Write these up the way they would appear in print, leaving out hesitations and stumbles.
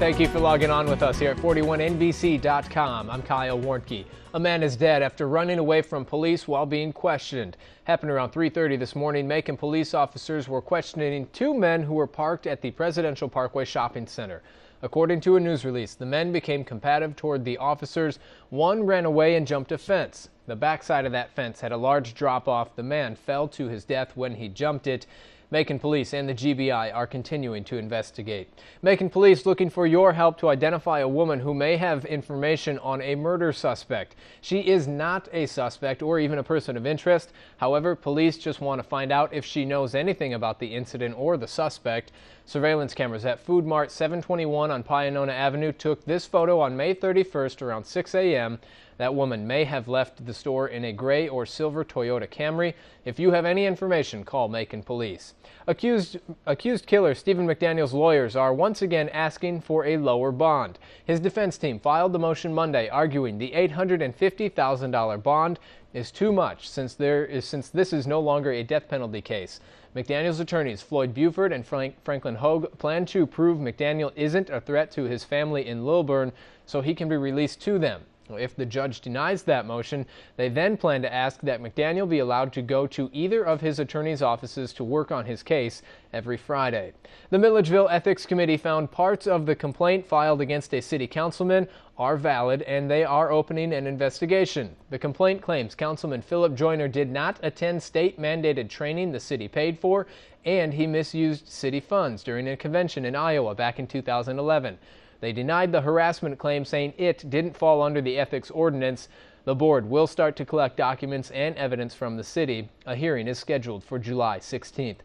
Thank you for logging on with us here at 41NBC.com. I'm Kyle Warnke. A man is dead after running away from police while being questioned. Happened around 3:30 this morning. Macon police officers were questioning two men who were parked at the Presidential Parkway Shopping Center. According to a news release, the men became combative toward the officers. One ran away and jumped a fence. The backside of that fence had a large drop-off. The man fell to his death when he jumped it. Macon Police and the GBI are continuing to investigate. Macon Police looking for your help to identify a woman who may have information on a murder suspect. She is not a suspect or even a person of interest. However, police just want to find out if she knows anything about the incident or the suspect. Surveillance cameras at Food Mart 721 on Pionona Avenue took this photo on May 31st around 6 a.m. That woman may have left the store in a gray or silver Toyota Camry. If you have any information, call Macon Police. Accused killer Stephen McDaniel's lawyers are once again asking for a lower bond. His defense team filed the motion Monday, arguing the $850,000 bond is too much since this is no longer a death penalty case. McDaniel's attorneys Floyd Buford and Franklin Hogue plan to prove McDaniel isn't a threat to his family in Lilburn so he can be released to them. If the judge denies that motion, they then plan to ask that McDaniel be allowed to go to either of his attorney's offices to work on his case every Friday. The Milledgeville Ethics Committee found parts of the complaint filed against a city councilman are valid and they are opening an investigation. The complaint claims Councilman Philip Joyner did not attend state-mandated training the city paid for, and he misused city funds during a convention in Iowa back in 2011. They denied the harassment claim, saying it didn't fall under the ethics ordinance. The board will start to collect documents and evidence from the city. A hearing is scheduled for July 16th.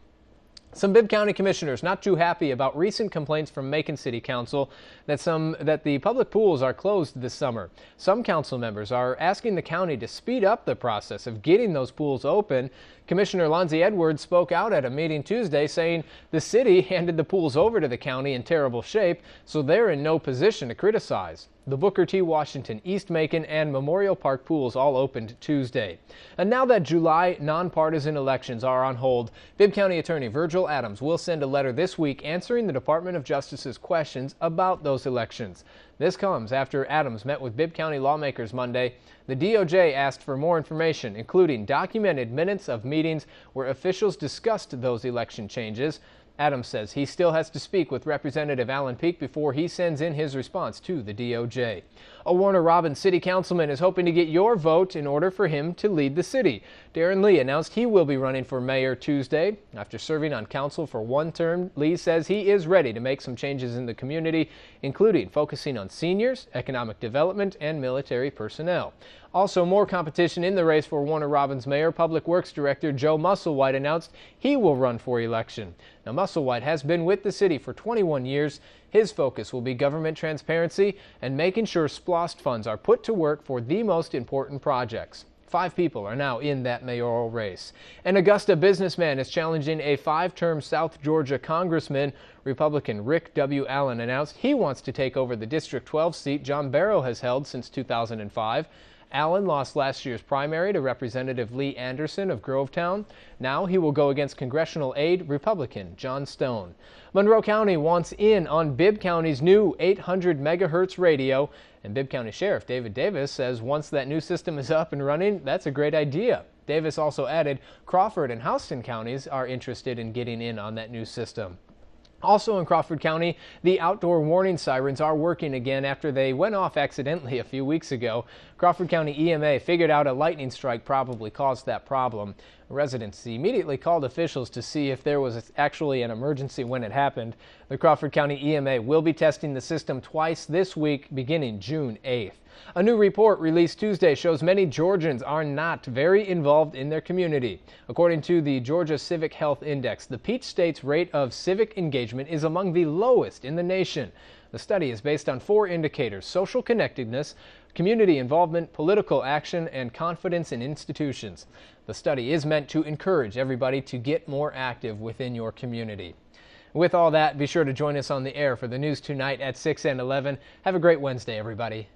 Some Bibb County commissioners not too happy about recent complaints from Macon City Council that the public pools are closed this summer. Some council members are asking the county to speed up the process of getting those pools open. Commissioner Lonzie Edwards spoke out at a meeting Tuesday saying the city handed the pools over to the county in terrible shape, so they're in no position to criticize. The Booker T. Washington, East Macon, and Memorial Park pools all opened Tuesday. And now that July nonpartisan elections are on hold, Bibb County Attorney Virgil Adams will send a letter this week answering the Department of Justice's questions about those elections. This comes after Adams met with Bibb County lawmakers Monday. The DOJ asked for more information, including documented minutes of meetings where officials discussed those election changes. Adams says he still has to speak with Representative Alan Peake before he sends in his response to the DOJ. A Warner Robins city councilman is hoping to get your vote in order for him to lead the city. Darren Lee announced he will be running for mayor Tuesday. After serving on council for one term, Lee says he is ready to make some changes in the community, including focusing on seniors, economic development, and military personnel. Also, more competition in the race for Warner Robins mayor. Public Works Director Joe Musselwhite announced he will run for election. Now, Musselwhite has been with the city for 21 years. His focus will be government transparency and making sure SPLOST funds are put to work for the most important projects. 5 people are now in that mayoral race. An Augusta businessman is challenging a 5-term South Georgia congressman. Republican Rick W. Allen announced he wants to take over the District 12 seat John Barrow has held since 2005. Allen lost last year's primary to Representative Lee Anderson of Grovetown. Now he will go against congressional aide Republican John Stone. Monroe County wants in on Bibb County's new 800 megahertz radio, and Bibb County Sheriff David Davis says once that new system is up and running, that's a great idea. Davis also added Crawford and Houston counties are interested in getting in on that new system. Also in Crawford County, the outdoor warning sirens are working again after they went off accidentally a few weeks ago. Crawford County EMA figured out a lightning strike probably caused that problem. Residents immediately called officials to see if there was actually an emergency when it happened. The Crawford County EMA will be testing the system twice this week beginning June 8th. A new report released Tuesday shows many Georgians are not very involved in their community. According to the Georgia Civic Health Index, the Peach State's rate of civic engagement is among the lowest in the nation. The study is based on 4 indicators: social connectedness, community involvement, political action, and confidence in institutions. The study is meant to encourage everybody to get more active within your community. With all that, be sure to join us on the air for the news tonight at 6 and 11. Have a great Wednesday, everybody.